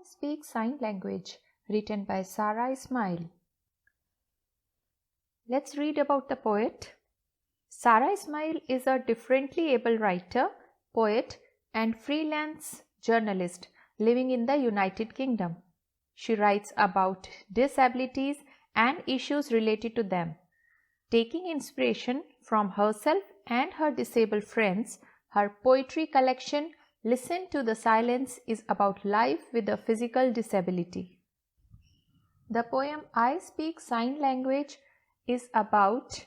Speak Sign Language, written by Sara Ismail. Let's read about the poet. Sara Ismail is a differently able writer, poet, and freelance journalist living in the United Kingdom. She writes about disabilities and issues related to them. Taking inspiration from herself and her disabled friends, her poetry collection Listen to the Silence is about life with a physical disability. The poem I Speak Sign Language is about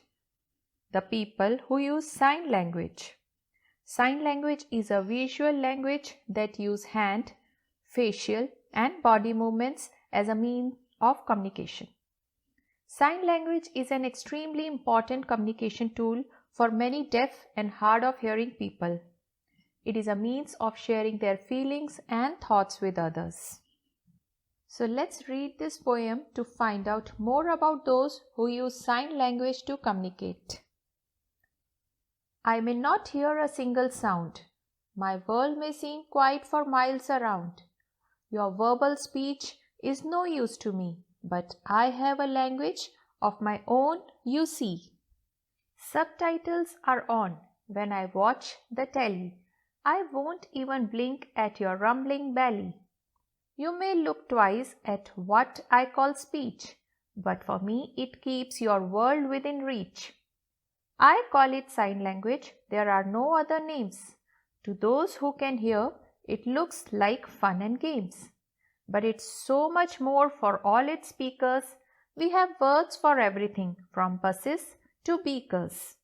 the people who use sign language. Sign language is a visual language that use hand, facial and body movements as a means of communication. Sign language is an extremely important communication tool for many deaf and hard of hearing people. It is a means of sharing their feelings and thoughts with others. So let's read this poem to find out more about those who use sign language to communicate. I may not hear a single sound. My world may seem quiet for miles around. Your verbal speech is no use to me, but I have a language of my own, you see. Subtitles are on when I watch the telly. I won't even blink at your rumbling belly. You may look twice at what I call speech, but for me it keeps your world within reach. I call it sign language, there are no other names. To those who can hear, it looks like fun and games. But it's so much more for all its speakers. We have words for everything from buses to beakers.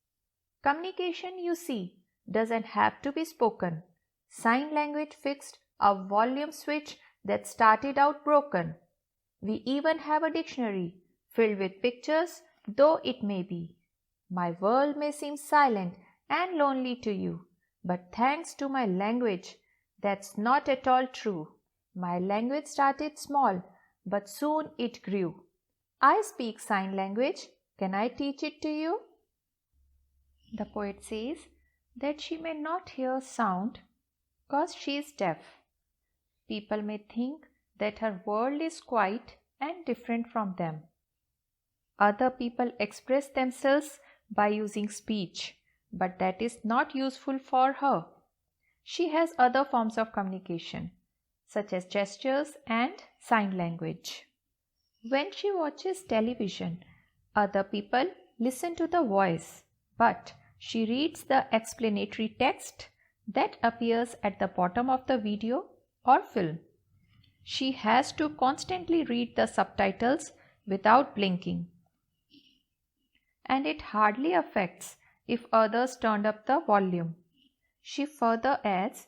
Communication, you see, doesn't have to be spoken. Sign language fixed a volume switch that started out broken. We even have a dictionary filled with pictures, though it may be. My world may seem silent and lonely to you, but thanks to my language, that's not at all true. My language started small, but soon it grew. I speak sign language. Can I teach it to you? The poet says that she may not hear sound because she is deaf. People may think that her world is quiet and different from them. Other people express themselves by using speech, but that is not useful for her. She has other forms of communication, such as gestures and sign language. When she watches television, other people listen to the voice, but she reads the explanatory text that appears at the bottom of the video or film. She has to constantly read the subtitles without blinking. And it hardly affects if others turned up the volume. She further adds,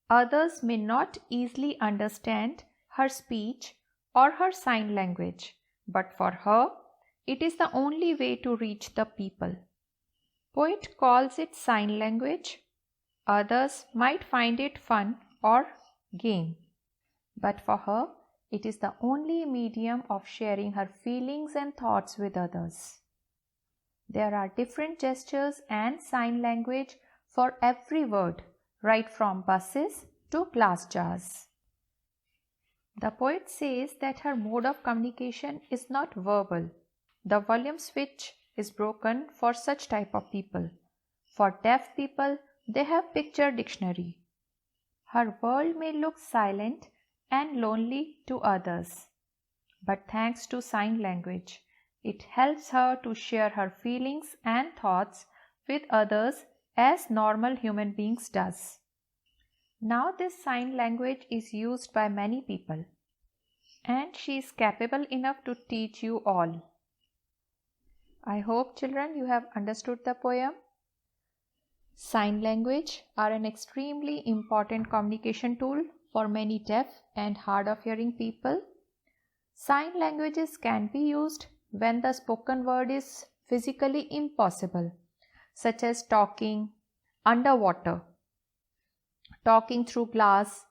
others may not easily understand her speech or her sign language, but for her, it is the only way to reach the people. Poet calls it sign language. Others might find it fun or game, but for her, it is the only medium of sharing her feelings and thoughts with others. There are different gestures and sign language for every word, right from buses to glass jars. The poet says that her mode of communication is not verbal. The volume switch is broken for such type of people. For deaf people, they have picture dictionary. Her world may look silent and lonely to others, but thanks to sign language, it helps her to share her feelings and thoughts with others as normal human beings does. Now this sign language is used by many people, and she is capable enough to teach you all. I hope, children, you have understood the poem. Sign language are an extremely important communication tool for many deaf and hard of hearing people. Sign languages can be used when the spoken word is physically impossible, such as talking underwater, talking through glass,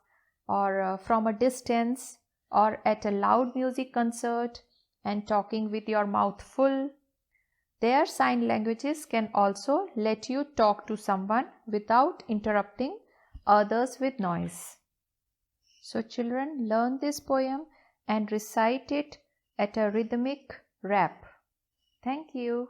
or from a distance, or at a loud music concert, and talking with your mouth full. Their sign languages can also let you talk to someone without interrupting others with noise. So children, learn this poem and recite it at a rhythmic rap. Thank you.